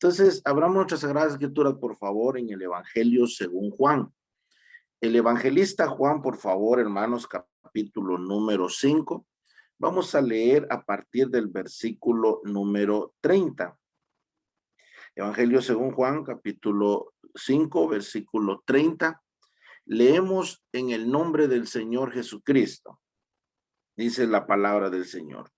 Entonces, abramos nuestra Sagrada Escritura, por favor, en el Evangelio según Juan. El evangelista Juan, por favor, hermanos, capítulo número 5. Vamos a leer a partir del versículo número 30. Evangelio según Juan, capítulo 5, versículo 30. Leemos en el nombre del Señor Jesucristo. Dice la palabra del Señor.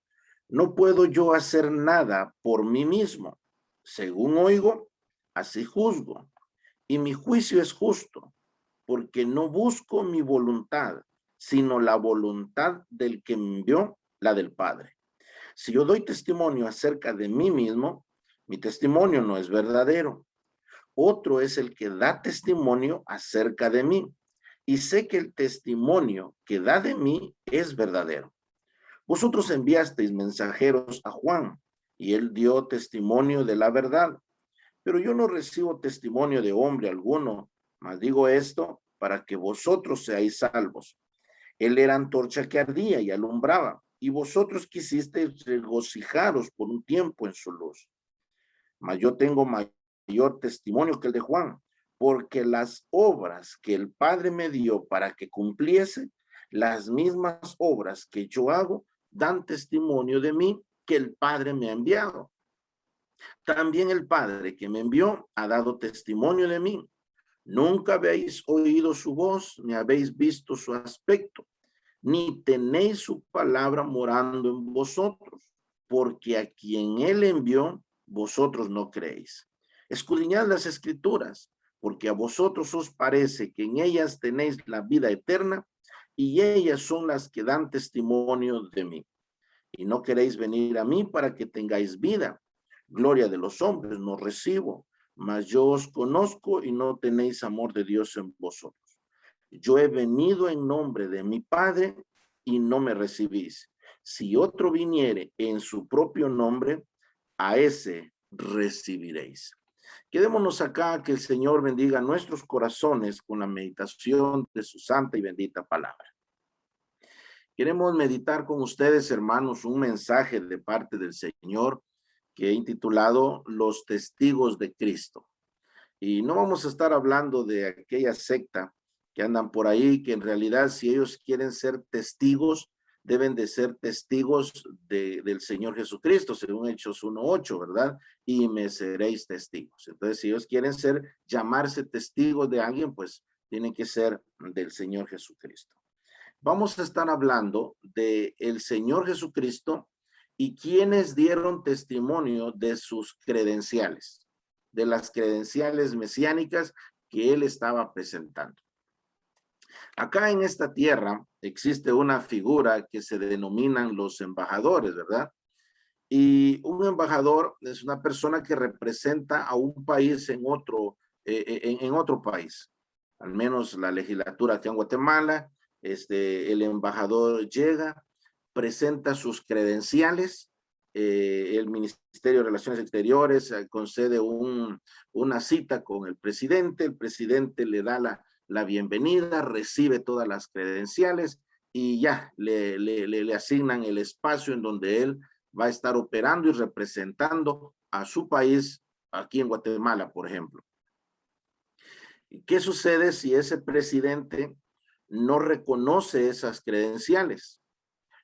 No puedo yo hacer nada por mí mismo. Según oigo, así juzgo. Y mi juicio es justo, porque no busco mi voluntad, sino la voluntad del que me envió, la del Padre. Si yo doy testimonio acerca de mí mismo, mi testimonio no es verdadero. Otro es el que da testimonio acerca de mí, y sé que el testimonio que da de mí es verdadero. Vosotros enviasteis mensajeros a Juan, y él dio testimonio de la verdad. Pero yo no recibo testimonio de hombre alguno, mas digo esto para que vosotros seáis salvos. Él era antorcha que ardía y alumbraba, y vosotros quisisteis regocijaros por un tiempo en su luz. Mas yo tengo mayor testimonio que el de Juan, porque las obras que el Padre me dio para que cumpliese, las mismas obras que yo hago, dan testimonio de mí que el Padre me ha enviado. También el Padre que me envió ha dado testimonio de mí. Nunca habéis oído su voz, ni habéis visto su aspecto, ni tenéis su palabra morando en vosotros, porque a quien él envió, vosotros no creéis. Escudriñad las escrituras, porque a vosotros os parece que en ellas tenéis la vida eterna, y ellas son las que dan testimonio de mí. Y no queréis venir a mí para que tengáis vida. Gloria de los hombres no recibo, mas yo os conozco y no tenéis amor de Dios en vosotros. Yo he venido en nombre de mi Padre y no me recibís. Si otro viniere en su propio nombre, a ese recibiréis. Quedémonos acá, que el Señor bendiga nuestros corazones con la meditación de su santa y bendita palabra. Queremos meditar con ustedes, hermanos, un mensaje de parte del Señor que he intitulado Los Testigos de Cristo. Y no vamos a estar hablando de aquella secta que andan por ahí, que en realidad si ellos quieren ser testigos, deben de ser testigos del Señor Jesucristo, según Hechos 1:8, ¿verdad? Y me seréis testigos. Entonces, si ellos quieren llamarse testigos de alguien, pues tienen que ser del Señor Jesucristo. Vamos a estar hablando de el Señor Jesucristo y quienes dieron testimonio de sus credenciales, de las credenciales mesiánicas que él estaba presentando. Acá en esta tierra existe una figura que se denominan los embajadores, ¿verdad? Y un embajador es una persona que representa a un país en otro país. Al menos la legislatura aquí en Guatemala, el embajador llega, presenta sus credenciales, el Ministerio de Relaciones Exteriores concede una cita con el presidente le da la bienvenida, recibe todas las credenciales y ya le asignan el espacio en donde él va a estar operando y representando a su país aquí en Guatemala, por ejemplo. ¿Qué sucede si ese presidente no reconoce esas credenciales?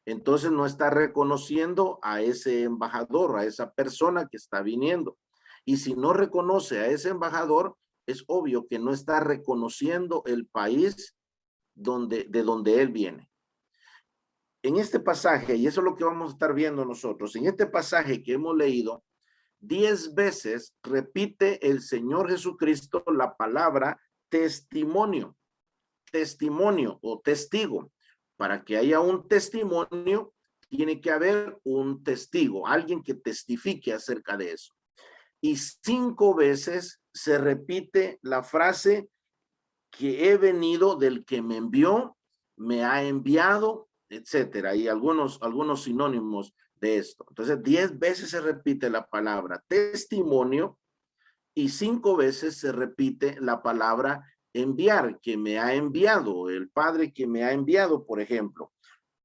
Entonces no está reconociendo a ese embajador, a esa persona que está viniendo. Y si no reconoce a ese embajador, es obvio que no está reconociendo el país de donde él viene. En este pasaje, y eso es lo que vamos a estar viendo nosotros, en este pasaje que hemos leído, 10 veces repite el Señor Jesucristo la palabra testimonio, testimonio o testigo. Para que haya un testimonio, tiene que haber un testigo, alguien que testifique acerca de eso. Y 5 veces se repite la frase que he venido del que me envió, me ha enviado, etcétera, y algunos sinónimos de esto. Entonces, 10 veces se repite la palabra testimonio y 5 veces se repite la palabra enviar, que me ha enviado, el Padre que me ha enviado, por ejemplo,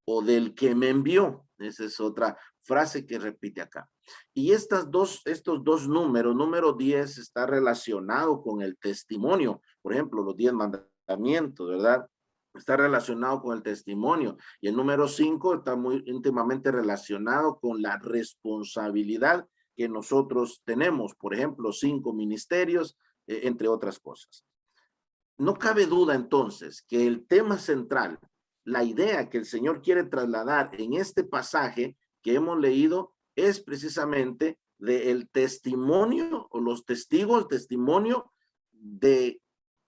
o del que me envió. Esa es otra frase que repite acá. Y estos dos números, número 10 está relacionado con el testimonio. Por ejemplo, los 10 mandamientos, ¿verdad? Está relacionado con el testimonio. Y el número 5 está muy íntimamente relacionado con la responsabilidad que nosotros tenemos. Por ejemplo, 5 ministerios, entre otras cosas. No cabe duda entonces que el tema central, la idea que el Señor quiere trasladar en este pasaje que hemos leído es precisamente del testimonio o los testigos, testimonio de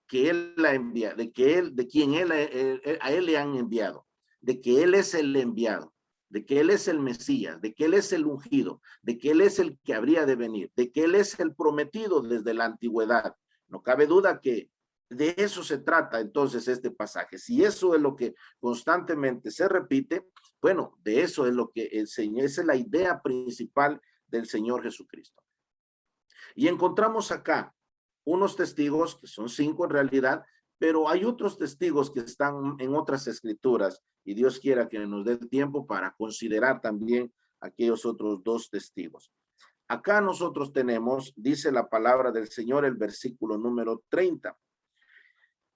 que él la envía, de quien a él le han enviado, de que él es el enviado, de que él es el Mesías, de que él es el ungido, de que él es el que habría de venir, de que él es el prometido desde la antigüedad. No cabe duda que de eso se trata entonces este pasaje. Si eso es lo que constantemente se repite, bueno, de eso es lo que el Señor, esa es la idea principal del Señor Jesucristo. Y encontramos acá unos testigos, que son 5 en realidad, pero hay otros testigos que están en otras escrituras y Dios quiera que nos dé el tiempo para considerar también aquellos otros 2 testigos. Acá nosotros tenemos, dice la palabra del Señor, el versículo número 30.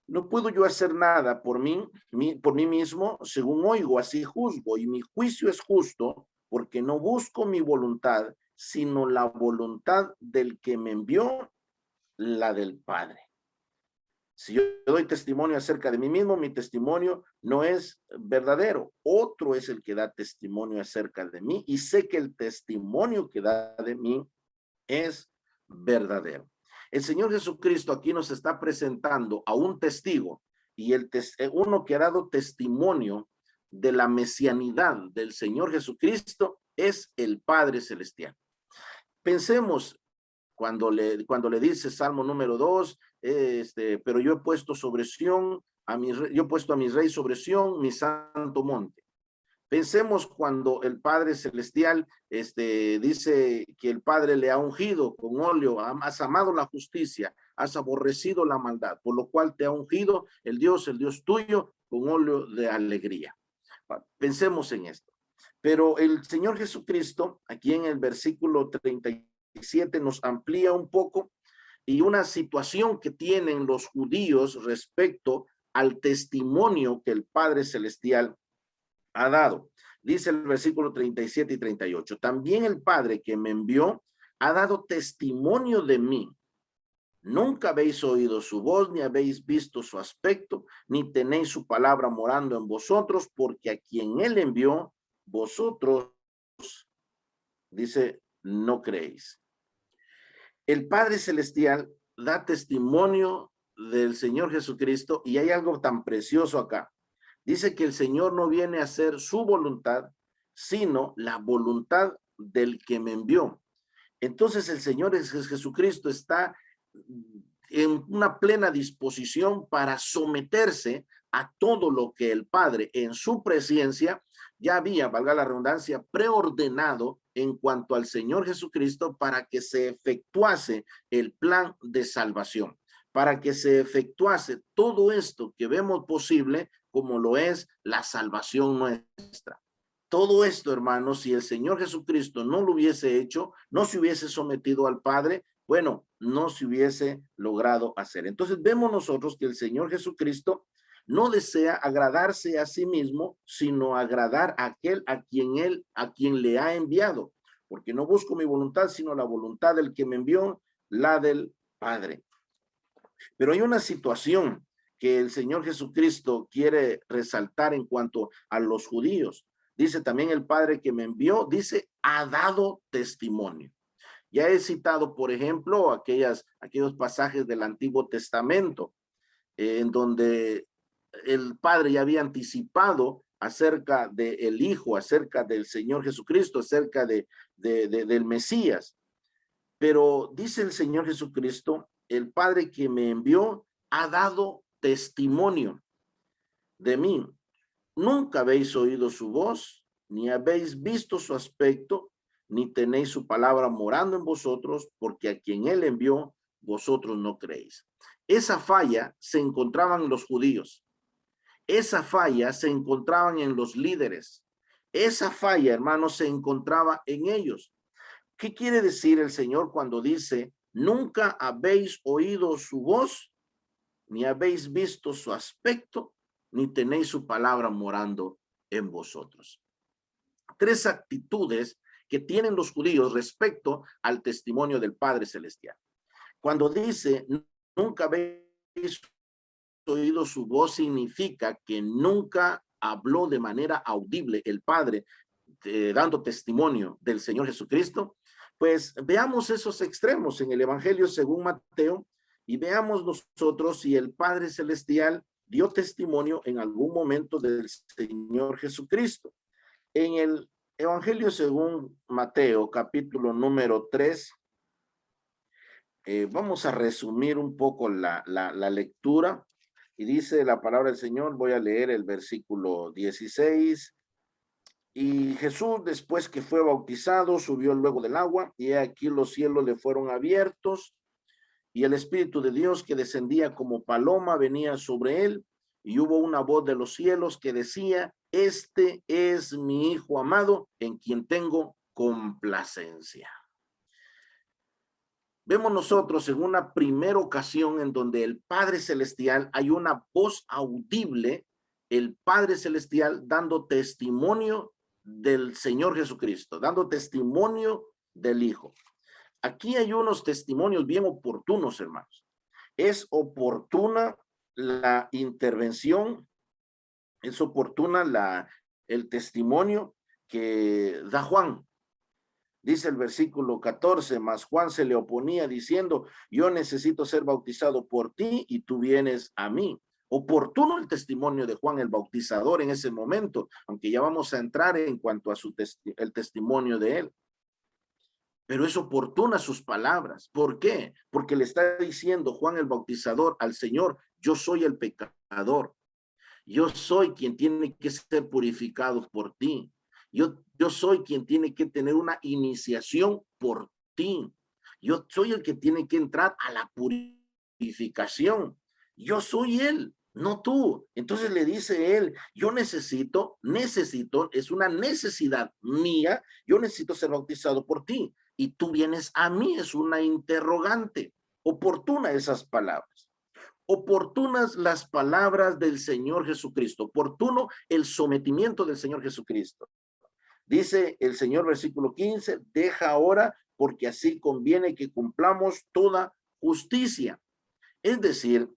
No puedo yo hacer nada por mí mismo, según oigo, así juzgo, y mi juicio es justo, porque no busco mi voluntad, sino la voluntad del que me envió, la del Padre. Si yo doy testimonio acerca de mí mismo, mi testimonio no es verdadero. Otro es el que da testimonio acerca de mí, y sé que el testimonio que da de mí es verdadero. El Señor Jesucristo aquí nos está presentando a un testigo y uno que ha dado testimonio de la mesianidad del Señor Jesucristo es el Padre Celestial. Pensemos cuando le dice Salmo número 2, pero yo he puesto sobre Sión, yo he puesto a mi rey sobre Sión, mi santo monte. Pensemos cuando el Padre Celestial dice que el Padre le ha ungido con óleo, has amado la justicia, has aborrecido la maldad, por lo cual te ha ungido el Dios tuyo, con óleo de alegría. Pensemos en esto. Pero el Señor Jesucristo, aquí en el versículo 37, nos amplía un poco y una situación que tienen los judíos respecto al testimonio que el Padre Celestial ha dado. Dice el versículo 37 y 38. También el Padre que me envió ha dado testimonio de mí. Nunca habéis oído su voz, ni habéis visto su aspecto, ni tenéis su palabra morando en vosotros, porque a quien él envió, vosotros, dice, no creéis. El Padre Celestial da testimonio del Señor Jesucristo y hay algo tan precioso acá. Dice que el Señor no viene a hacer su voluntad, sino la voluntad del que me envió. Entonces el Señor Jesucristo está en una plena disposición para someterse a todo lo que el Padre en su presencia ya había, valga la redundancia, preordenado en cuanto al Señor Jesucristo para que se efectuase el plan de salvación, para que se efectuase todo esto que vemos posible, como lo es la salvación nuestra. Todo esto, hermanos, si el Señor Jesucristo no lo hubiese hecho, no se hubiese sometido al Padre, bueno, no se hubiese logrado hacer. Entonces vemos nosotros que el Señor Jesucristo no desea agradarse a sí mismo, sino agradar a aquel a quien le ha enviado, porque no busco mi voluntad, sino la voluntad del que me envió, la del Padre. Pero hay una situación que el Señor Jesucristo quiere resaltar en cuanto a los judíos. Dice también el Padre que me envió, dice, ha dado testimonio. Ya he citado, por ejemplo, aquellos pasajes del Antiguo Testamento, en donde el Padre ya había anticipado acerca del Hijo, acerca del Señor Jesucristo, acerca del Mesías. Pero dice el Señor Jesucristo, el Padre que me envió ha dado testimonio de mí. Nunca habéis oído su voz, ni habéis visto su aspecto, ni tenéis su palabra morando en vosotros, porque a quien él envió, vosotros no creéis. Esa falla se encontraba en los judíos. Esa falla se encontraban en los líderes. Esa falla, hermanos, se encontraba en ellos. ¿Qué quiere decir el Señor cuando dice, nunca habéis oído su voz, ni habéis visto su aspecto, ni tenéis su palabra morando en vosotros? Tres actitudes que tienen los judíos respecto al testimonio del Padre Celestial. Cuando dice, nunca habéis oído su voz, significa que nunca habló de manera audible el Padre, dando testimonio del Señor Jesucristo. Pues veamos esos extremos en el Evangelio según Mateo y veamos nosotros si el Padre Celestial dio testimonio en algún momento del Señor Jesucristo. En el Evangelio según Mateo, capítulo número 3, vamos a resumir un poco la lectura. Y dice la palabra del Señor, voy a leer el versículo 16. Y Jesús, después que fue bautizado, subió luego del agua, y aquí los cielos le fueron abiertos, y el Espíritu de Dios que descendía como paloma venía sobre él, y hubo una voz de los cielos que decía, este es mi Hijo amado, en quien tengo complacencia. Vemos nosotros en una primera ocasión en donde el Padre Celestial, hay una voz audible, el Padre Celestial dando testimonio del Señor Jesucristo, dando testimonio del Hijo. Aquí hay unos testimonios bien oportunos, hermanos. Es oportuna la intervención, es oportuna el testimonio que da Juan. Dice el versículo 14, mas Juan se le oponía diciendo, yo necesito ser bautizado por ti y tú vienes a mí. Oportuno el testimonio de Juan el Bautizador en ese momento, aunque ya vamos a entrar en cuanto a el testimonio de él. Pero es oportuna sus palabras. ¿Por qué? Porque le está diciendo Juan el Bautizador al Señor, yo soy el pecador. Yo soy quien tiene que ser purificado por ti. Yo soy quien tiene que tener una iniciación por ti. Yo soy el que tiene que entrar a la purificación. Yo soy él, no tú. Entonces le dice él, yo necesito, es una necesidad mía, yo necesito ser bautizado por ti. Y tú vienes a mí, es una interrogante. Oportuna esas palabras. Oportunas las palabras del Señor Jesucristo, oportuno el sometimiento del Señor Jesucristo. Dice el Señor, versículo 15, deja ahora porque así conviene que cumplamos toda justicia. Es decir,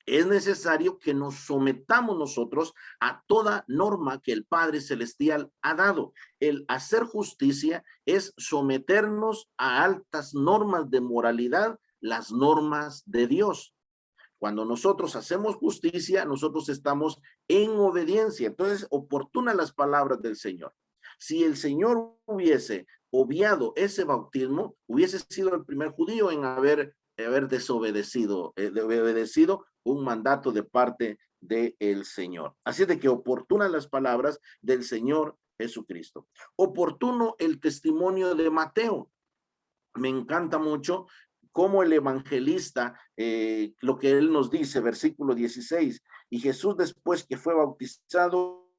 es necesario que nos sometamos nosotros a toda norma que el Padre Celestial ha dado. El hacer justicia es someternos a altas normas de moralidad, las normas de Dios. Cuando nosotros hacemos justicia, nosotros estamos en obediencia. Entonces, oportunas las palabras del Señor. Si el Señor hubiese obviado ese bautismo, hubiese sido el primer judío en haber desobedecido, obedecido un mandato de parte del Señor. Así de que oportunas las palabras del Señor Jesucristo. Oportuno el testimonio de Mateo. Me encanta mucho cómo el evangelista, lo que él nos dice, versículo 16, y Jesús después que fue bautizado,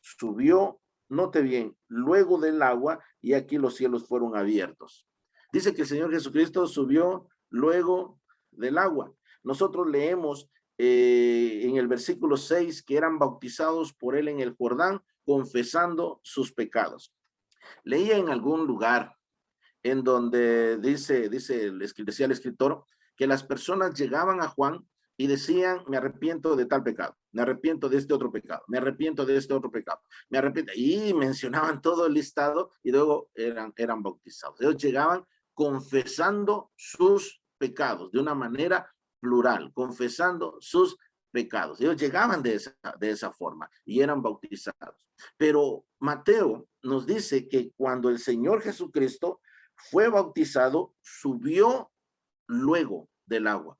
subió, note bien, luego del agua, y aquí los cielos fueron abiertos. Dice que el Señor Jesucristo subió luego del agua. Nosotros leemos en el versículo 6 que eran bautizados por él en el Jordán, confesando sus pecados. Leía en algún lugar en donde decía el escritor, que las personas llegaban a Juan y decían, me arrepiento de tal pecado, me arrepiento de este otro pecado, me arrepiento de este otro pecado, me arrepiento, y mencionaban todo el listado y luego eran bautizados. Ellos llegaban confesando sus pecados de una manera plural, confesando sus pecados. Ellos llegaban de esa forma y eran bautizados. Pero Mateo nos dice que cuando el Señor Jesucristo fue bautizado, subió luego del agua.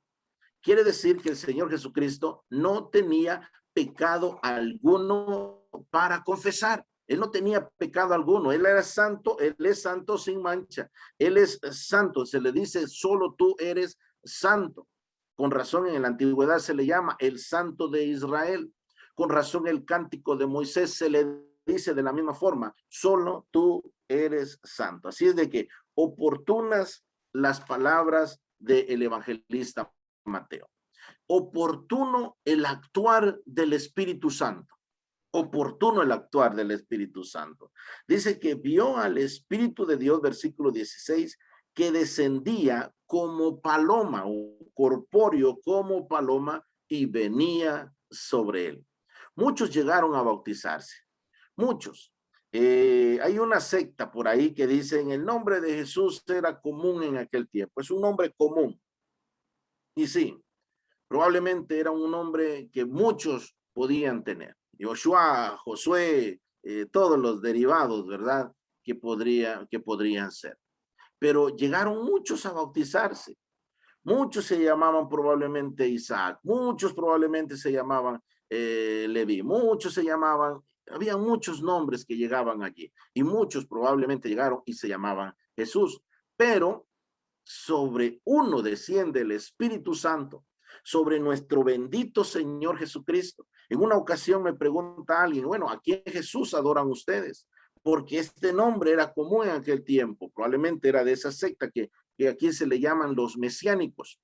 Quiere decir que el Señor Jesucristo no tenía pecado alguno para confesar. Él no tenía pecado alguno. Él era santo, él es santo sin mancha. Él es santo. Se le dice, solo tú eres santo. Con razón en la antigüedad se le llama el santo de Israel. Con razón el cántico de Moisés se le dice de la misma forma, solo tú eres santo. Así es de que oportunas las palabras del evangelista Mateo. Oportuno el actuar del Espíritu Santo. Oportuno el actuar del Espíritu Santo. Dice que vio al Espíritu de Dios, versículo 16, que descendía como paloma o corpóreo como paloma y venía sobre él. Muchos llegaron a bautizarse, muchos. Hay una secta por ahí que dice en el nombre de Jesús era común en aquel tiempo. Es un nombre común. Y sí, probablemente era un nombre que muchos podían tener. Joshua, Josué, todos los derivados, ¿verdad? Que podrían ser. Pero llegaron muchos a bautizarse. Muchos se llamaban probablemente Isaac, muchos probablemente se llamaban Leví, muchos se llamaban, había muchos nombres que llegaban allí y muchos probablemente llegaron y se llamaban Jesús. Pero sobre uno desciende el Espíritu Santo, sobre nuestro bendito Señor Jesucristo. En una ocasión me pregunta alguien, bueno, ¿a quién Jesús adoran ustedes? Porque este nombre era común en aquel tiempo, probablemente era de esa secta que aquí se le llaman los mesiánicos.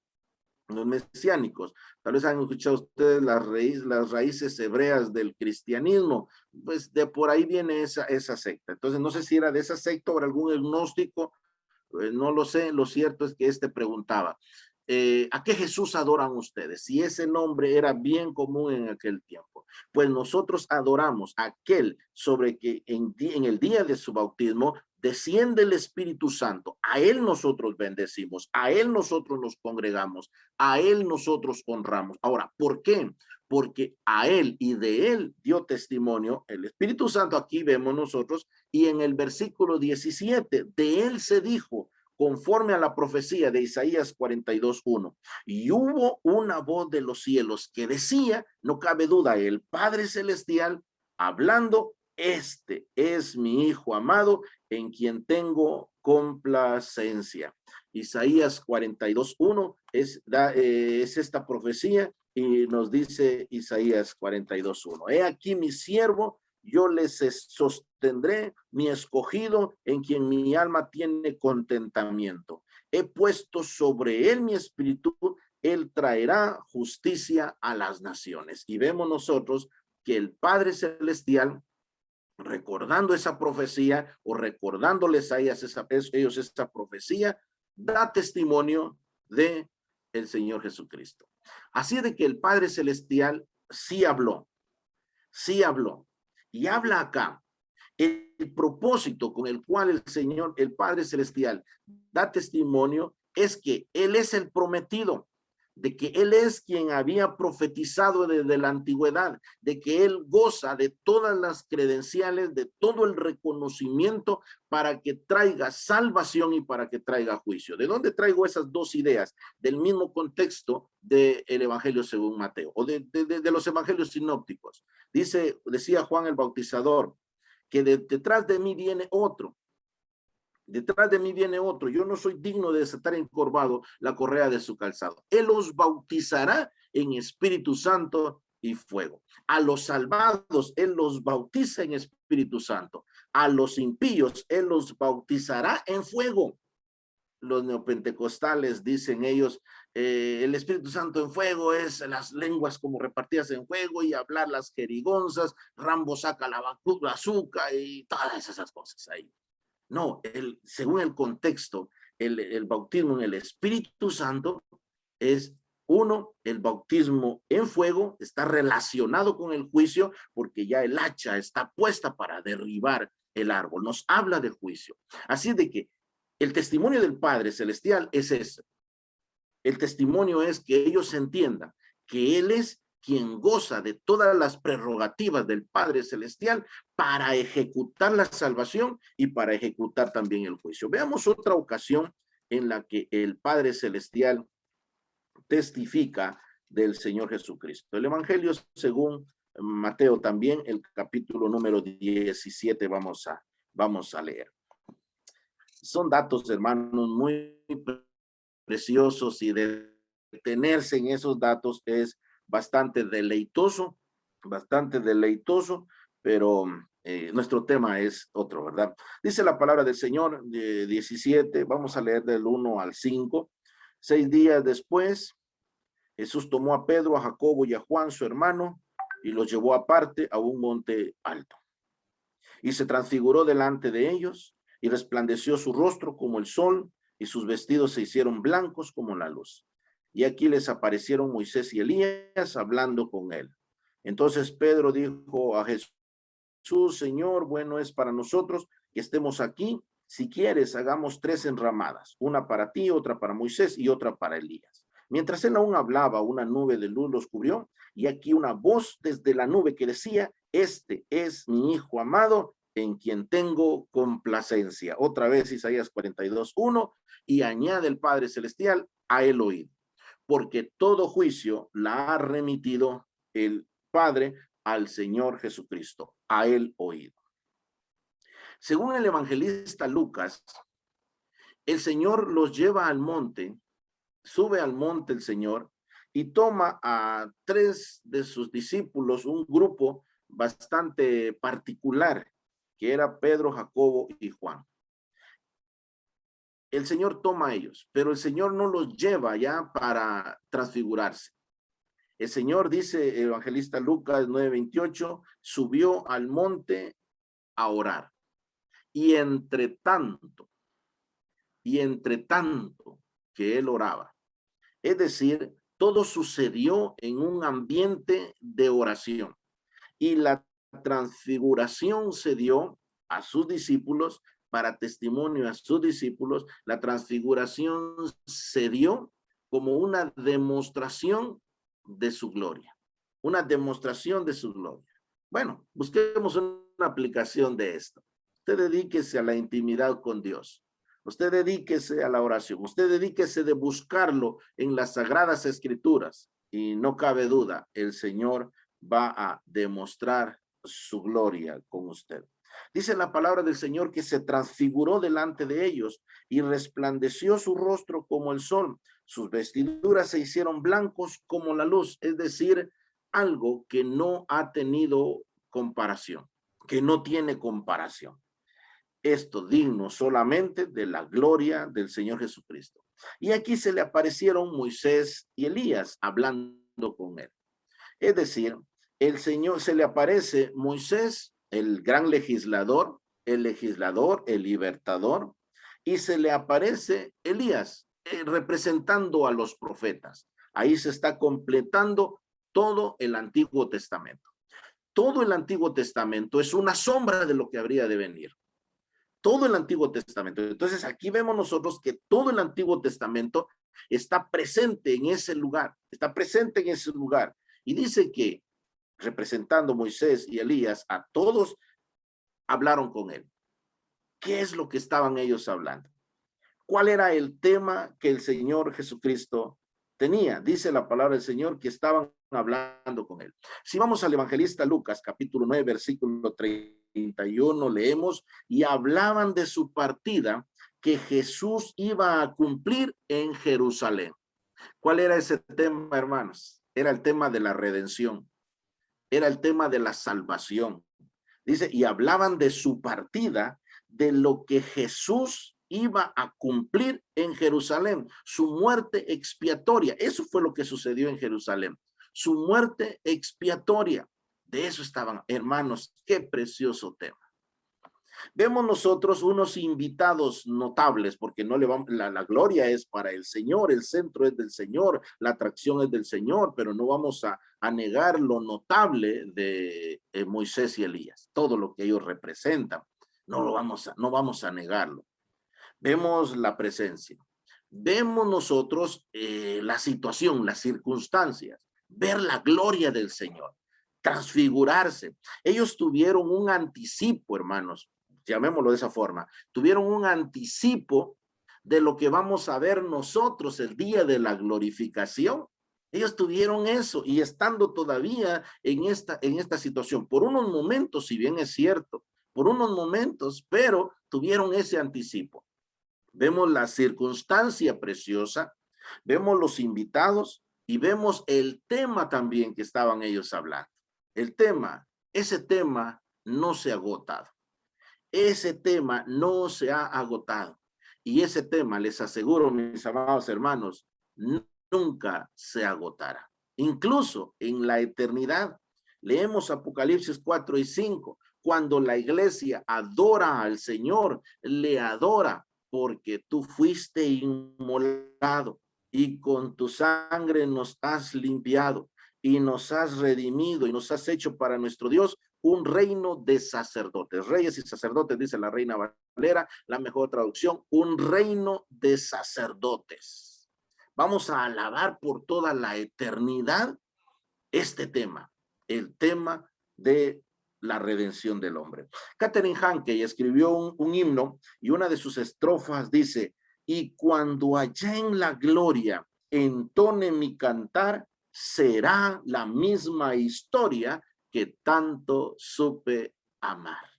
Los mesiánicos, tal vez han escuchado ustedes las raíces hebreas del cristianismo, pues de por ahí viene esa secta. Entonces no sé si era de esa secta o era algún agnóstico, no lo sé, lo cierto es que preguntaba, ¿a qué Jesús adoran ustedes? Si ese nombre era bien común en aquel tiempo. Pues nosotros adoramos a aquel sobre que en el día de su bautismo desciende el Espíritu Santo. A él nosotros bendecimos, a él nosotros nos congregamos, a él nosotros honramos. Ahora, ¿por qué? Porque a él y de él dio testimonio el Espíritu Santo. Aquí vemos nosotros, y en el versículo 17, de él se dijo, conforme a la profecía de Isaías 42:1, y hubo una voz de los cielos que decía, no cabe duda, el Padre Celestial hablando, este es mi Hijo amado, en quien tengo complacencia. Isaías 42:1 es esta profecía, y nos dice Isaías 42:1, he aquí mi siervo, yo les sostendré, mi escogido, en quien mi alma tiene contentamiento. He puesto sobre él mi espíritu, él traerá justicia a las naciones. Y vemos nosotros que el Padre Celestial, recordando esa profecía o recordándoles a ellos esa profecía, da testimonio de el Señor Jesucristo. Así de que el Padre Celestial sí habló, y habla acá. El propósito con el cual el Señor, el Padre Celestial, da testimonio es que Él es el prometido, de que Él es quien había profetizado desde la antigüedad, de que Él goza de todas las credenciales, de todo el reconocimiento para que traiga salvación y para que traiga juicio. ¿De dónde traigo esas dos ideas? Del mismo contexto del Evangelio según Mateo, o de los evangelios sinópticos. Decía Juan el Bautizador, que detrás de mí viene otro. Detrás de mí viene otro. Yo no soy digno de desatar encorvado la correa de su calzado. Él los bautizará en Espíritu Santo y fuego. A los salvados, Él los bautiza en Espíritu Santo. A los impíos, Él los bautizará en fuego. Los neopentecostales dicen ellos, el Espíritu Santo en fuego es las lenguas como repartidas en fuego y hablar las jerigonzas, Rambo saca la azúcar y todas esas cosas ahí. No, según el contexto, el bautismo en el Espíritu Santo es uno, el bautismo en fuego está relacionado con el juicio porque ya el hacha está puesta para derribar el árbol. Nos habla de juicio. Así de que el testimonio del Padre Celestial es ese. El testimonio es que ellos entiendan que Él es quien goza de todas las prerrogativas del Padre Celestial para ejecutar la salvación y para ejecutar también el juicio. Veamos otra ocasión en la que el Padre Celestial testifica del Señor Jesucristo. El Evangelio según Mateo también, el capítulo número 17, vamos a leer. Son datos, hermanos, muy preciosos, y detenerse en esos datos es bastante deleitoso, pero nuestro tema es otro, ¿verdad? Dice la palabra del Señor, 17, vamos a leer del 1 al 5. 6 días después, Jesús tomó a Pedro, a Jacobo y a Juan, su hermano, y los llevó aparte a un monte alto. Y se transfiguró delante de ellos, y resplandeció su rostro como el sol, y sus vestidos se hicieron blancos como la luz. Y aquí les aparecieron Moisés y Elías hablando con él. Entonces Pedro dijo a Jesús: Señor, bueno es para nosotros que estemos aquí. Si quieres, hagamos 3 enramadas, una para ti, otra para Moisés y otra para Elías. Mientras él aún hablaba, una nube de luz los cubrió, y aquí una voz desde la nube que decía: este es mi hijo amado, en quien tengo complacencia. Otra vez Isaías 42:1, y añade el Padre Celestial: a él oído, porque todo juicio la ha remitido el Padre al Señor Jesucristo, a él oído. Según el evangelista Lucas, el Señor los lleva al monte, sube al monte el Señor y toma a 3 de sus discípulos, un grupo bastante particular, que era Pedro, Jacobo y Juan. El Señor toma a ellos, pero el Señor no los lleva ya para transfigurarse. El Señor, dice el evangelista Lucas 9:28, subió al monte a orar. Y entre tanto que él oraba, es decir, todo sucedió en un ambiente de oración. Y la transfiguración se dio a sus discípulos, para testimonio a sus discípulos. La transfiguración se dio como una demostración de su gloria. Una demostración de su gloria. Bueno, busquemos una aplicación de esto. Usted dedíquese a la intimidad con Dios. Usted dedíquese a la oración. Usted dedíquese de buscarlo en las Sagradas Escrituras. Y no cabe duda, el Señor va a demostrar su gloria con usted. Dice la palabra del Señor que se transfiguró delante de ellos y resplandeció su rostro como el sol. Sus vestiduras se hicieron blancos como la luz, es decir, algo que no ha tenido comparación, que no tiene comparación. Esto digno solamente de la gloria del Señor Jesucristo. Y aquí se le aparecieron Moisés y Elías hablando con él. Es decir, el Señor, se le aparece Moisés, el gran legislador, el libertador, y se le aparece Elías, representando a los profetas. Ahí se está completando todo el Antiguo Testamento. Todo el Antiguo Testamento es una sombra de lo que habría de venir. Todo el Antiguo Testamento. Entonces aquí vemos nosotros que todo el Antiguo Testamento está presente en ese lugar, Y dice que, representando Moisés y Elías, a todos hablaron con él. ¿Qué es lo que estaban ellos hablando? ¿Cuál era el tema que el Señor Jesucristo tenía? Dice la palabra del Señor que estaban hablando con él. Si vamos al evangelista Lucas, capítulo 9, versículo 31, leemos: y hablaban de su partida que Jesús iba a cumplir en Jerusalén. ¿Cuál era ese tema, hermanos? Era el tema de la redención. Era el tema de la salvación. Dice, y hablaban de su partida, de lo que Jesús iba a cumplir en Jerusalén, su muerte expiatoria. Eso fue lo que sucedió en Jerusalén, su muerte expiatoria. De eso estaban, hermanos, qué precioso tema. Vemos nosotros unos invitados notables, porque no le vamos, la gloria es para el Señor, el centro es del Señor, la atracción es del Señor, pero no vamos a negar lo notable de Moisés y Elías, todo lo que ellos representan, no vamos a negarlo. Vemos la presencia, vemos nosotros la situación, las circunstancias, ver la gloria del Señor, transfigurarse. Ellos tuvieron un anticipo, hermanos, llamémoslo de esa forma, tuvieron un anticipo de lo que vamos a ver nosotros el día de la glorificación. Ellos tuvieron eso, y estando todavía en esta situación, por unos momentos, si bien es cierto, por unos momentos, pero tuvieron ese anticipo. Vemos la circunstancia preciosa, vemos los invitados y vemos el tema también que estaban ellos hablando. El tema, ese tema no se ha agotado. Ese tema no se ha agotado. Y ese tema, les aseguro, mis amados hermanos, nunca se agotará. Incluso en la eternidad, leemos Apocalipsis 4 y 5, cuando la iglesia adora al Señor, le adora porque tú fuiste inmolado y con tu sangre nos has limpiado y nos has redimido y nos has hecho para nuestro Dios un reino de sacerdotes, reyes y sacerdotes, dice la Reina Valera, la mejor traducción, un reino de sacerdotes. Vamos a alabar por toda la eternidad este tema, el tema de la redención del hombre. Katherine Hankey escribió un himno y una de sus estrofas dice, y cuando allá en la gloria entone mi cantar, será la misma historia que tanto supe amar.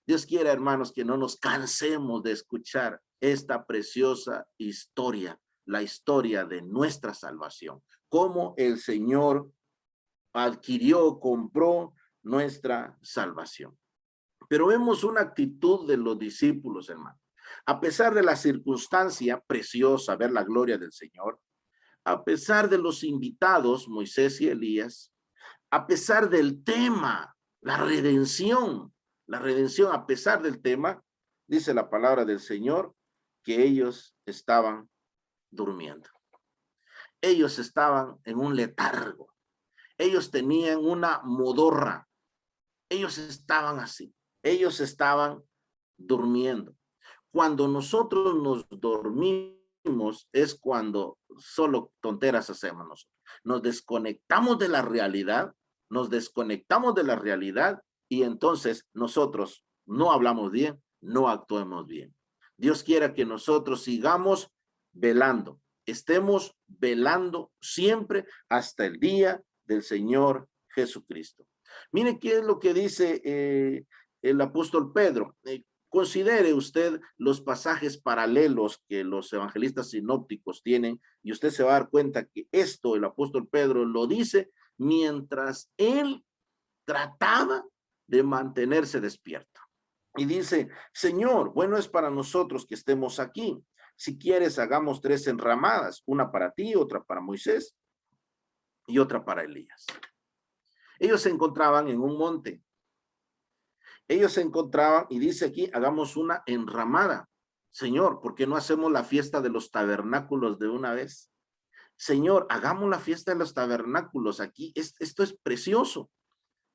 Dios quiera, hermanos, que no nos cansemos de escuchar esta preciosa historia, la historia de nuestra salvación, cómo el Señor adquirió, compró nuestra salvación. Pero vemos una actitud de los discípulos, hermano. A pesar de la circunstancia preciosa, ver la gloria del Señor, a pesar de los invitados, Moisés y Elías, a pesar del tema, la redención, a pesar del tema, dice la palabra del Señor, que ellos estaban durmiendo. Ellos estaban en un letargo. Ellos tenían una modorra. Ellos estaban así. Ellos estaban durmiendo. Cuando nosotros nos dormimos es cuando solo tonteras hacemos nosotros. Nos desconectamos de la realidad, y entonces nosotros no hablamos bien, no actuemos bien. Dios quiera que nosotros sigamos velando, estemos velando siempre hasta el día del Señor Jesucristo. Mire qué es lo que dice el apóstol Pedro. Considere usted los pasajes paralelos que los evangelistas sinópticos tienen y usted se va a dar cuenta que esto el apóstol Pedro lo dice mientras él trataba de mantenerse despierto. Y dice, Señor, bueno es para nosotros que estemos aquí. Si quieres, hagamos 3 enramadas, una para ti, otra para Moisés y otra para Elías. Ellos se encontraban en un monte. Ellos se encontraban y dice aquí, hagamos una enramada. Señor, ¿por qué no hacemos la fiesta de los tabernáculos de una vez? Señor, hagamos la fiesta de los tabernáculos aquí. Esto es precioso.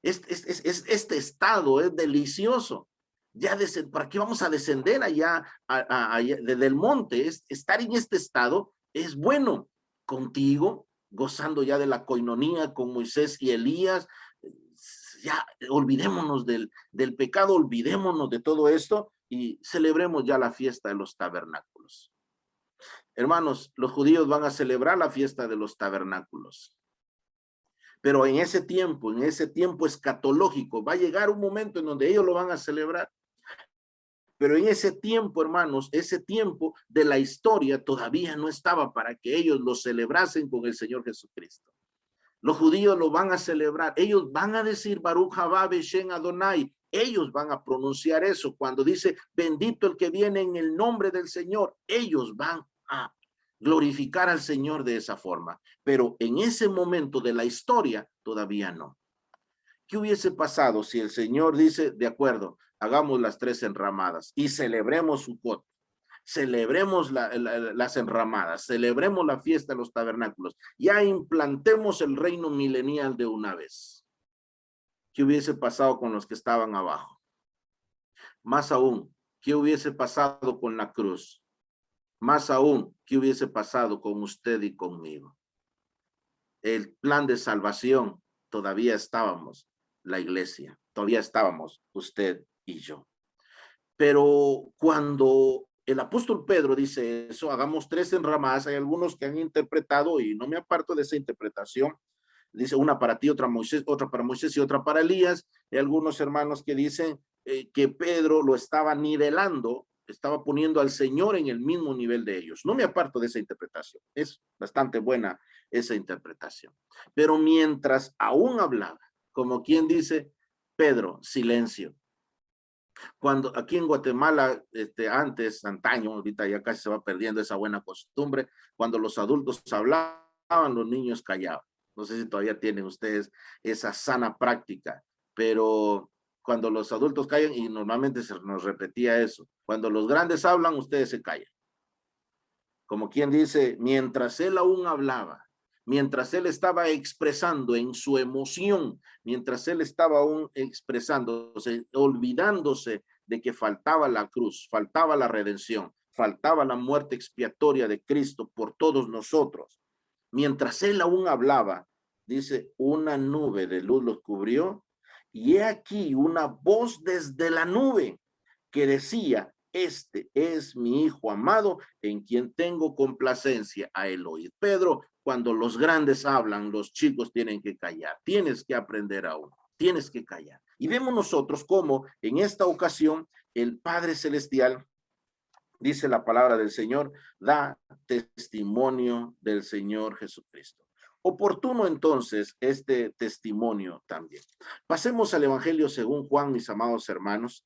Este estado es delicioso. Ya ¿para qué vamos a descender allá, desde el monte? Estar en este estado es bueno. Contigo, gozando ya de la coinonía con Moisés y Elías, ya olvidémonos del pecado, olvidémonos de todo esto y celebremos ya la fiesta de los tabernáculos. Hermanos, los judíos van a celebrar la fiesta de los tabernáculos. Pero en ese tiempo escatológico, va a llegar un momento en donde ellos lo van a celebrar. Pero en ese tiempo, hermanos, ese tiempo de la historia todavía no estaba para que ellos lo celebrasen con el Señor Jesucristo. Los judíos lo van a celebrar. Ellos van a decir Baruch haba Beshem Adonai. Ellos van a pronunciar eso cuando dice bendito el que viene en el nombre del Señor. Ellos van a glorificar al Señor de esa forma. Pero en ese momento de la historia todavía no. ¿Qué hubiese pasado si el Señor dice, de acuerdo, hagamos las 3 enramadas y celebremos Sukkot? Celebremos las enramadas, celebremos la fiesta de los tabernáculos, ya implantemos el reino milenial de una vez. ¿Qué hubiese pasado con los que estaban abajo? Más aún, ¿qué hubiese pasado con la cruz? Más aún, ¿qué hubiese pasado con usted y conmigo? El plan de salvación, todavía estábamos, la iglesia, todavía estábamos usted y yo. Pero cuando el apóstol Pedro dice eso, hagamos 3 enramadas, hay algunos que han interpretado, y no me aparto de esa interpretación, dice una para ti, otra para Moisés y otra para Elías. Hay algunos hermanos que dicen que Pedro lo estaba nivelando, estaba poniendo al Señor en el mismo nivel de ellos. No me aparto de esa interpretación, es bastante buena esa interpretación. Pero mientras aún hablaba, como quien dice, Pedro, silencio. Cuando aquí en Guatemala, antes, antaño, ahorita ya casi se va perdiendo esa buena costumbre, cuando los adultos hablaban, los niños callaban. No sé si todavía tienen ustedes esa sana práctica, pero cuando los adultos callan, y normalmente se nos repetía eso, cuando los grandes hablan, ustedes se callan. Como quien dice, mientras él aún hablaba, mientras él estaba expresando en su emoción, mientras él estaba aún expresándose, olvidándose de que faltaba la cruz, faltaba la redención, faltaba la muerte expiatoria de Cristo por todos nosotros. Mientras él aún hablaba, dice, una nube de luz los cubrió, y he aquí una voz desde la nube que decía, este es mi hijo amado en quien tengo complacencia. A él oír. Pedro, cuando los grandes hablan, los chicos tienen que callar. Tienes que aprender aún. Tienes que callar. Y vemos nosotros cómo en esta ocasión el Padre Celestial, dice la palabra del Señor, da testimonio del Señor Jesucristo. Oportuno entonces este testimonio también. Pasemos al Evangelio según Juan, mis amados hermanos.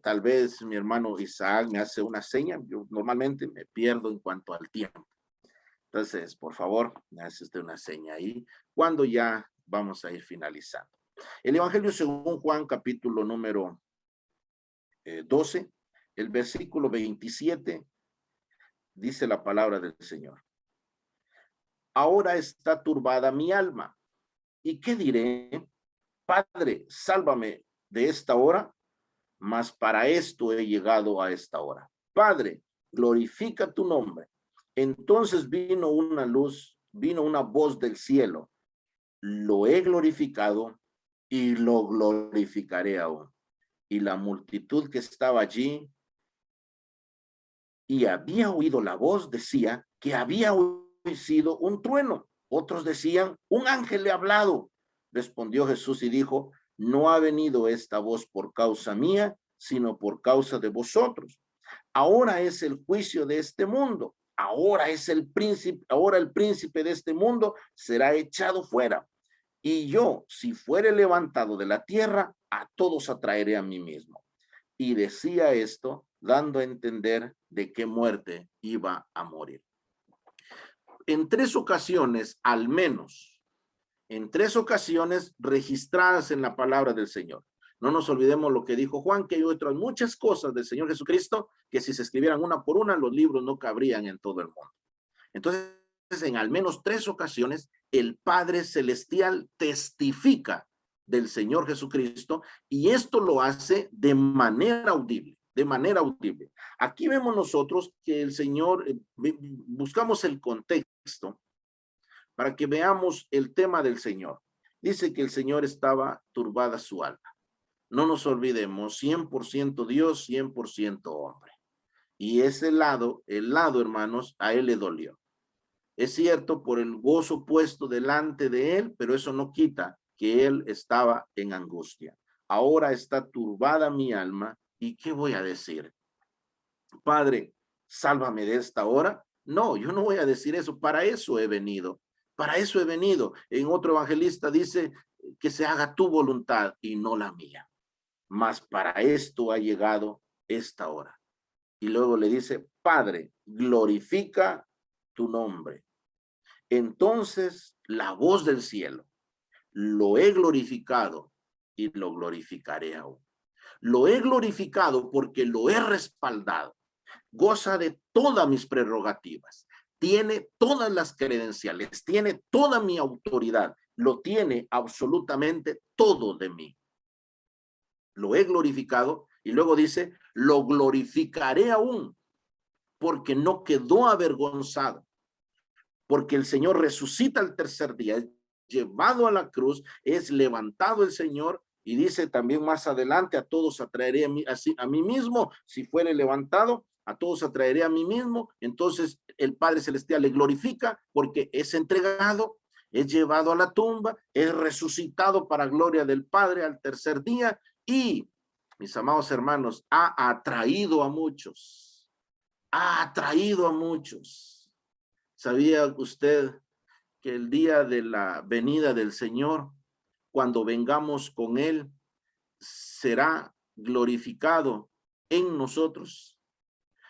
Tal vez mi hermano Isaac me hace una seña. Yo normalmente me pierdo en cuanto al tiempo. Entonces, por favor, me hace usted una seña ahí cuando ya vamos a ir finalizando. El Evangelio según Juan, capítulo número 12, el versículo 27, dice la palabra del Señor. Ahora está turbada mi alma. ¿Y qué diré? Padre, sálvame de esta hora, mas para esto he llegado a esta hora. Padre, glorifica tu nombre. Entonces vino una luz, vino una voz del cielo. Lo he glorificado y lo glorificaré aún. Y la multitud que estaba allí y había oído la voz decía que había sido un trueno. Otros decían, un ángel le ha hablado. Respondió Jesús y dijo, no ha venido esta voz por causa mía, sino por causa de vosotros. Ahora es el juicio de este mundo. Ahora es el príncipe de este mundo será echado fuera. Y yo, si fuere levantado de la tierra, a todos atraeré a mí mismo. Y decía esto, dando a entender de qué muerte iba a morir. En 3 ocasiones, al menos, en 3 ocasiones registradas en la palabra del Señor. No nos olvidemos lo que dijo Juan, que hay otras muchas cosas del Señor Jesucristo que si se escribieran una por una, los libros no cabrían en todo el mundo. Entonces, en al menos 3 ocasiones, el Padre Celestial testifica del Señor Jesucristo y esto lo hace de manera audible, de manera audible. Aquí vemos nosotros que el Señor, buscamos el contexto para que veamos el tema del Señor. Dice que el Señor estaba turbada su alma. No nos olvidemos, 100% Dios, 100% hombre. Y ese lado, el lado, hermanos, a él le dolió. Es cierto, por el gozo puesto delante de él, pero eso no quita que él estaba en angustia. Ahora está turbada mi alma, ¿y qué voy a decir? Padre, sálvame de esta hora. No, yo no voy a decir eso, para eso he venido. Para eso he venido. En otro evangelista dice que se haga tu voluntad y no la mía. Mas para esto ha llegado esta hora. Y luego le dice, Padre, glorifica tu nombre. Entonces la voz del cielo, lo he glorificado y lo glorificaré aún. Lo he glorificado porque lo he respaldado. Goza de todas mis prerrogativas. Tiene todas las credenciales, tiene toda mi autoridad, lo tiene absolutamente todo de mí. Lo he glorificado y luego dice, lo glorificaré aún porque no quedó avergonzado. Porque el Señor resucita al tercer día, es llevado a la cruz, es levantado el Señor y dice también más adelante, a todos atraeré a mí mismo, si fuere levantado, a todos atraeré a mí mismo. Entonces el Padre Celestial le glorifica porque es entregado, es llevado a la tumba, es resucitado para gloria del Padre al tercer día y, mis amados hermanos, ha atraído a muchos, ha atraído a muchos. ¿Sabía usted que el día de la venida del Señor, cuando vengamos con Él, será glorificado en nosotros.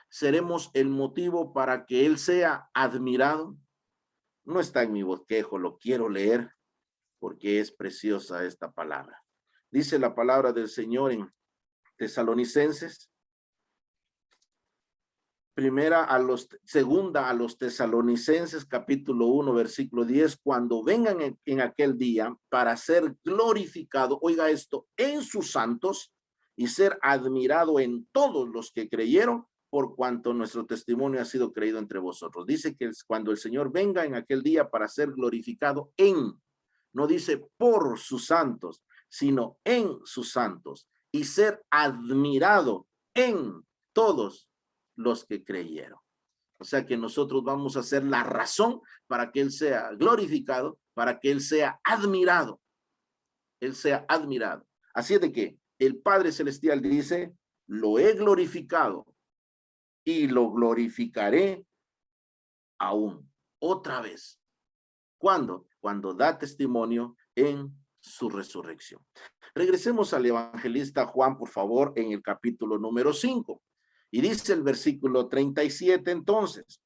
Seremos el motivo para que Él sea admirado. No está en mi bosquejo, lo quiero leer porque es preciosa esta palabra. Dice la palabra del Señor en Tesalonicenses, segunda a los Tesalonicenses, capítulo 1, versículo 10, cuando vengan en aquel día para ser glorificado, oiga esto, en sus santos y ser admirado en todos los que creyeron, por cuanto nuestro testimonio ha sido creído entre vosotros. Dice que cuando el Señor venga en aquel día para ser glorificado no dice por sus santos, sino en sus santos, y ser admirado en todos los que creyeron. O sea que nosotros vamos a ser la razón para que Él sea glorificado, para que Él sea admirado. Él sea admirado. Así de que el Padre Celestial dice, lo he glorificado y lo glorificaré aún, otra vez. ¿Cuándo? Cuando da testimonio en su resurrección. Regresemos al evangelista Juan, por favor, en el capítulo número 5. Y dice el versículo 37, entonces,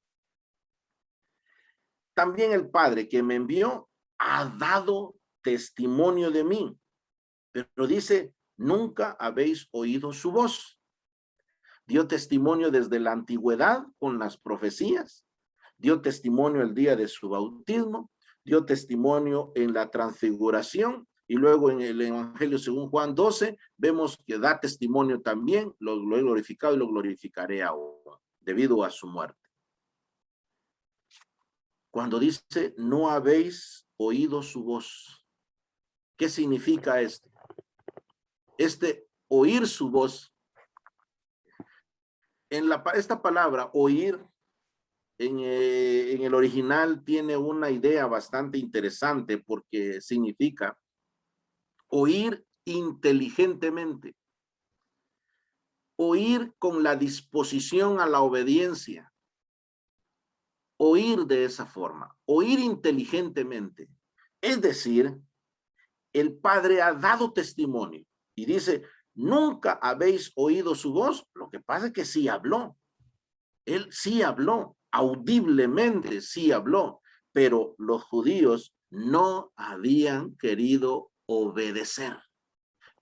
también el Padre que me envió ha dado testimonio de mí, pero dice, nunca habéis oído su voz. Dio testimonio desde la antigüedad con las profecías, dio testimonio el día de su bautismo, dio testimonio en la transfiguración, y luego en el Evangelio según Juan 12, vemos que da testimonio también, lo he glorificado y lo glorificaré aún, debido a su muerte. Cuando dice, no habéis oído su voz, ¿qué significa esto? Oír su voz, esta palabra, oír, en el original tiene una idea bastante interesante porque significa oír inteligentemente, oír con la disposición a la obediencia, oír de esa forma, oír inteligentemente. Es decir, el Padre ha dado testimonio y dice, nunca habéis oído su voz. Lo que pasa es que sí habló. Él sí habló, audiblemente sí habló, pero los judíos no habían querido obedecer.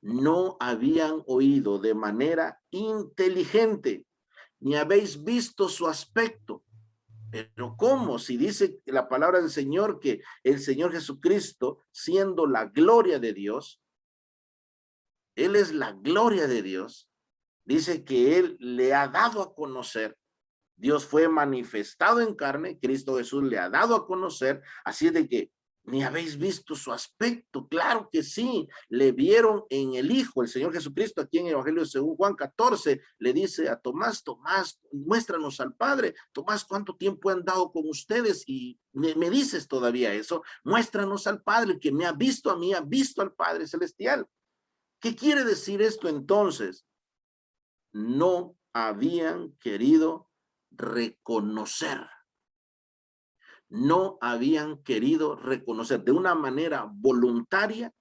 No habían oído de manera inteligente, ni habéis visto su aspecto. Pero ¿cómo? Si dice la palabra del Señor que el Señor Jesucristo, siendo la gloria de Dios, Él es la gloria de Dios, dice que Él le ha dado a conocer. Dios fue manifestado en carne, Cristo Jesús le ha dado a conocer, así de que ni habéis visto su aspecto. Claro que sí, le vieron en el Hijo, el Señor Jesucristo, aquí en el Evangelio según Juan 14, le dice a Tomás, Tomás, muéstranos al Padre. Tomás, ¿cuánto tiempo he andado con ustedes? Y me dices todavía eso, muéstranos al Padre, que me ha visto a mí, ha visto al Padre Celestial. ¿Qué quiere decir esto entonces? No habían querido reconocer. No habían querido reconocer de una manera voluntaria,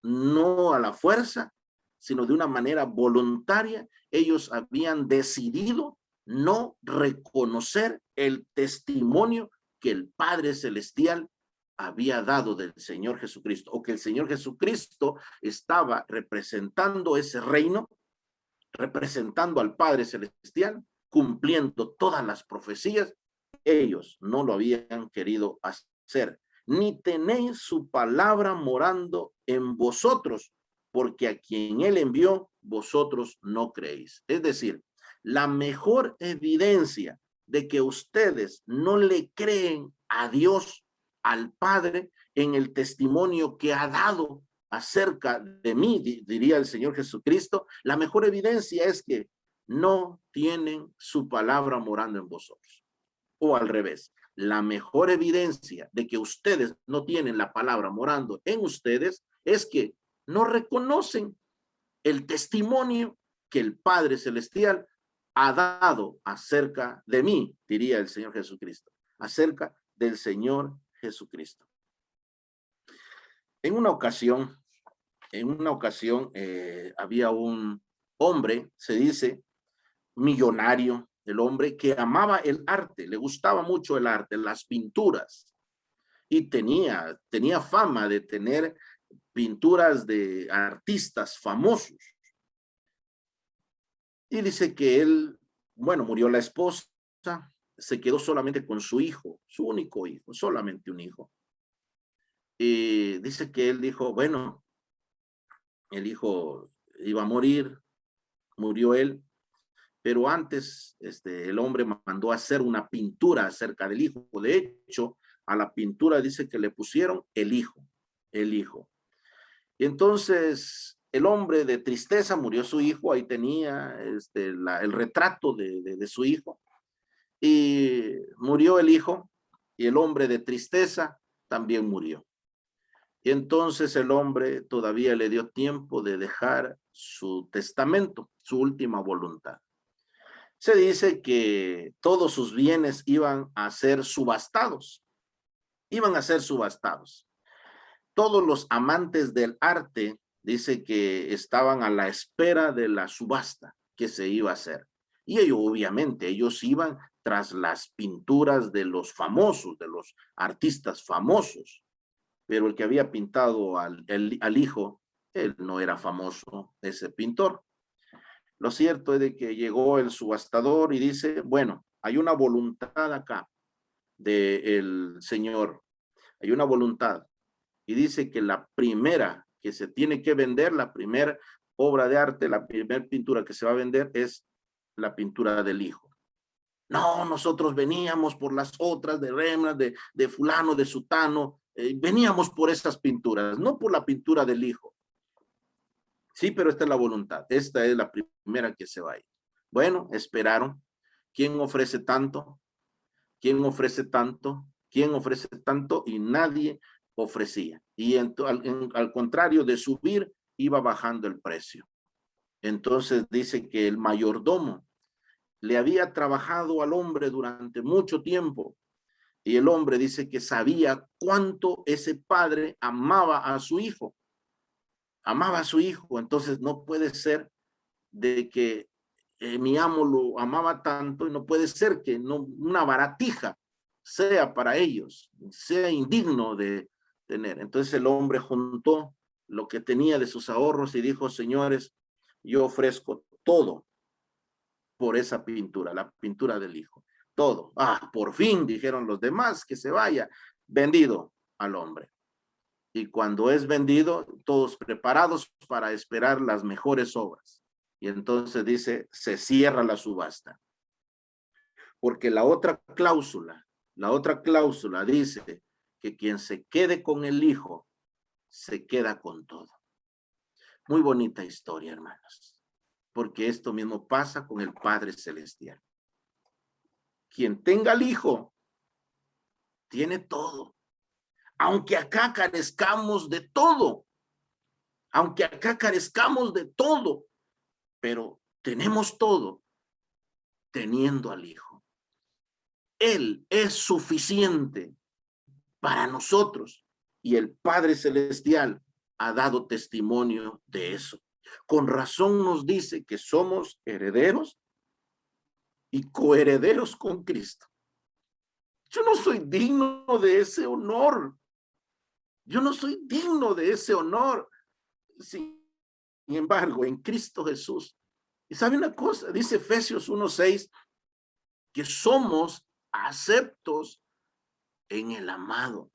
no a la fuerza, sino de una manera voluntaria. Ellos habían decidido no reconocer el testimonio que el Padre Celestial había dado del Señor Jesucristo, o que el Señor Jesucristo estaba representando ese reino, representando al Padre Celestial, cumpliendo todas las profecías. Ellos no lo habían querido hacer. Ni tenéis su palabra morando en vosotros, porque a quien Él envió, vosotros no creéis. Es decir, la mejor evidencia de que ustedes no le creen a Dios, al Padre, en el testimonio que ha dado acerca de mí, diría el Señor Jesucristo, la mejor evidencia es que no tienen su palabra morando en vosotros. O al revés, la mejor evidencia de que ustedes no tienen la palabra morando en ustedes es que no reconocen el testimonio que el Padre Celestial ha dado acerca de mí, diría el Señor Jesucristo, acerca del Señor Jesucristo. En una ocasión, en una ocasión había un hombre, se dice, millonario, el hombre que amaba el arte, le gustaba mucho el arte, las pinturas, y tenía fama de tener pinturas de artistas famosos. Y dice que él, bueno, murió la esposa, se quedó solamente con su hijo, su único hijo, solamente un hijo. Y dice que él dijo, bueno, el hijo iba a morir, murió él, pero antes el hombre mandó a hacer una pintura acerca del hijo. De hecho, a la pintura dice que le pusieron el hijo, el hijo. Y entonces el hombre de tristeza, murió su hijo, ahí tenía el retrato de su hijo, y murió el hijo, y el hombre de tristeza también murió. Y entonces el hombre todavía le dio tiempo de dejar su testamento, su última voluntad. Se dice que todos sus bienes iban a ser subastados, iban a ser subastados. Todos los amantes del arte dice que estaban a la espera de la subasta que se iba a hacer. Y ellos, obviamente, ellos iban tras las pinturas de los famosos, de los artistas famosos. Pero el que había pintado al hijo, él no era famoso, ese pintor. Lo cierto es de que llegó el subastador y dice, bueno, hay una voluntad acá del Señor, hay una voluntad. Y dice que la primera que se tiene que vender, la primera obra de arte, la primera pintura que se va a vender es la pintura del hijo. No, nosotros veníamos por las otras de Rembrandt, de fulano, de sutano, veníamos por esas pinturas, no por la pintura del hijo. Sí, pero esta es la voluntad, esta es la primera que se va a ir. Bueno, esperaron. ¿Quién ofrece tanto? ¿Quién ofrece tanto? ¿Quién ofrece tanto? Y nadie ofrecía. Y al contrario de subir, iba bajando el precio. Entonces dice que el mayordomo le había trabajado al hombre durante mucho tiempo, y el hombre dice que sabía cuánto ese padre amaba a su hijo. Amaba a su hijo, entonces no puede ser de que mi amo lo amaba tanto, y no puede ser que no, una baratija sea para ellos, sea indigno de tener. Entonces el hombre juntó lo que tenía de sus ahorros y dijo, señores, yo ofrezco todo por esa pintura, la pintura del hijo. Todo. Ah, por fin, dijeron los demás, que se vaya. Vendido al hombre. Y cuando es vendido, todos preparados para esperar las mejores obras. Y entonces dice, se cierra la subasta. Porque la otra cláusula dice que quien se quede con el hijo, se queda con todo. Muy bonita historia, hermanos. Porque esto mismo pasa con el Padre Celestial. Quien tenga al hijo, tiene todo. Aunque acá carezcamos de todo. Aunque acá carezcamos de todo. Pero tenemos todo teniendo al hijo. Él es suficiente para nosotros. Y el Padre Celestial ha dado testimonio de eso. Con razón nos dice que somos herederos y coherederos con Cristo. Yo no soy digno de ese honor. Yo no soy digno de ese honor. Sin embargo, en Cristo Jesús. Y sabe una cosa, dice Efesios 1:6, que somos aceptos en el amado.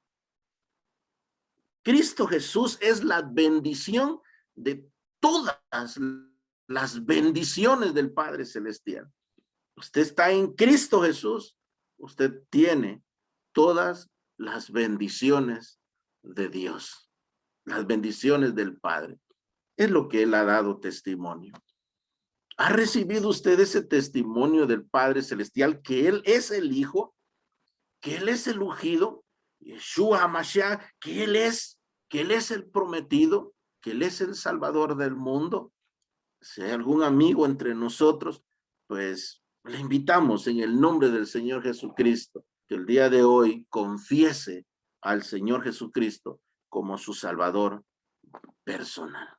Cristo Jesús es la bendición de todas las bendiciones del Padre Celestial. Usted está en Cristo Jesús, usted tiene todas las bendiciones de Dios, las bendiciones del Padre. Es lo que Él ha dado testimonio. ¿Ha recibido usted ese testimonio del Padre Celestial que Él es el Hijo, que Él es el ungido, Yeshua HaMashiach, que Él es el prometido, que Él es el Salvador del mundo? Si hay algún amigo entre nosotros, pues le invitamos en el nombre del Señor Jesucristo, que el día de hoy confiese al Señor Jesucristo como su Salvador personal.